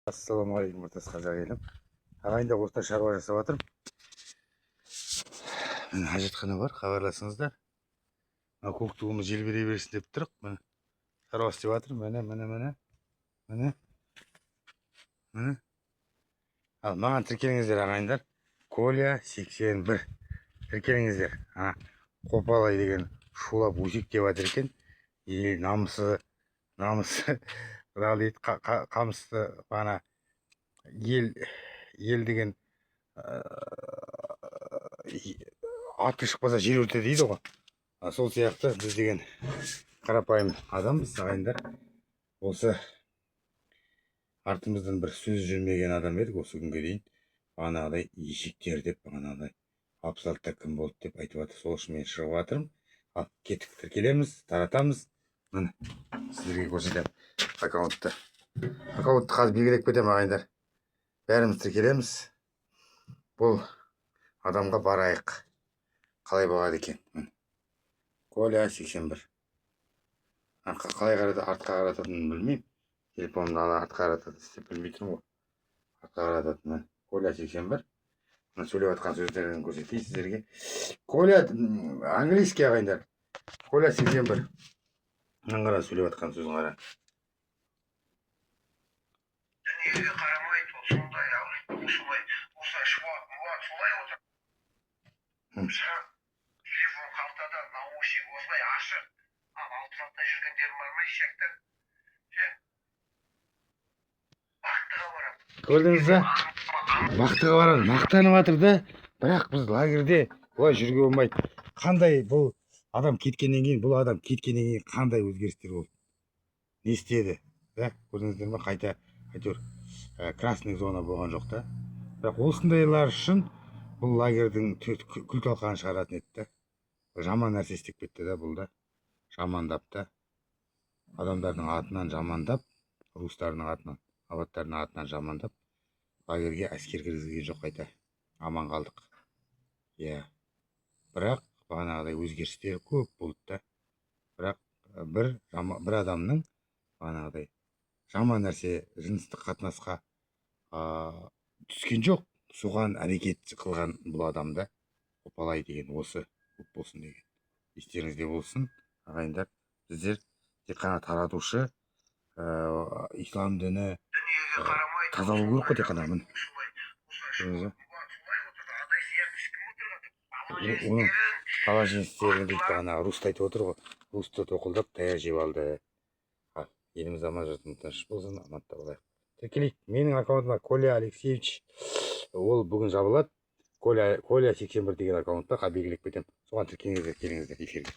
Ассалаумағалейкум ортас қазақ елім. Ағайында осында шаруа жасап жатырмын. Міне хажатхана бар, хабарласыңыздар. Мына көк туымыз желбірей берсін деп тұрық. Міне шаруа істеп жатырмын. Міне. Ал маған тіркеліңіздер ағайындар. Коля 81. Тіркеліңіздер. Қопалай деген шулап өсек деп жатыр екен. Намысы дейді, қамысты бана ел деген аты шықпаса жер өрте дейді ғой. Сол сияқты біз деген қарапайым адамбыз ағайындар. Осы артымыздан бір сөз жүрмеген адам едік осы күнге дейін. Бағанағыдай ешектер деп, бағанағыдай абсалтта кім болды деп айтып жатыр. Сол үшін мен шығып жатырмын. Ал кеттік, тіркелеміз, таратамыз. Міне сіздерге көрсетемін аккаунтты. Аккаунтты қазір белгілеп кетемін ағайындар. Бәріміз тіркелеміз. Бұл адамға барайық. Қалай болады екен? Коля 81. Қалай артқа қарататынын білмеймін. Телефонымды артқа қарататын істеп білмей тұрмын ғой. Артқа қарататын. Коля 81. Сөйлеп жатқан сөздерін көрсетейін сіздерге. Коля английский ағайындар. Коля 81. Қара сөйлеп жатқан сөзін қара. Дүниеге қарамайды, ол сондай солай шуат солай отыр. Телефон қалтада, наушник осылай ашық. Ал алтыратта жүргендерім бар ма, ешектер? Бақтыға барам. Көрдіңіз ба? Бақтыға барам. Мақтанып жатыр да. Бірақ біз лагерде бұлай жүруге болмайды. Қандай бұл адам кеткеннен кейін қандай өзгерістер болды? Не істеді? Көрдіңіздер ме? Қайта әйтеуір красный зона болған жоқ та. Бірақ осындайлар үшін бұл лагердің күл талқанын шығаратын еді да. Жаман нәрсе істеп кетті да бұл да. Жамандап та. Адамдардың атынан жамандап, рустардың атынан, абаттардың атынан жамандап, лагерге әскер кіргізген жоқ қайта. Аман қалдық. Бірақ бағанағыдай өзгерістер көп болды да. Бірақ бір адамның бағанағыдай жаман нәрсе, жыныстық қатынасқа түскен жоқ. Соған әрекет қылған бұл адамда Қопалай деген осы көп болсын деген. Естеріңізде болсын ағайындар. Біздер тек қана таратушы, ислам діні тазалау керек қой тек қана. Оның положеністерін дейді бағана русты айтып отыр ғой. Русты тоқылдап таяқ жеп алды. Еліміз аман жұртымыз тыныш болсын, аманда болайық. Тіркелейік. Менің аккаунтыма Коля Алексеевич, ол бүгін жабылады. Коля 81 деген аккаунтта белгілеп кетемін. Соған тіркеліңіздер, келіңіздер эфирге.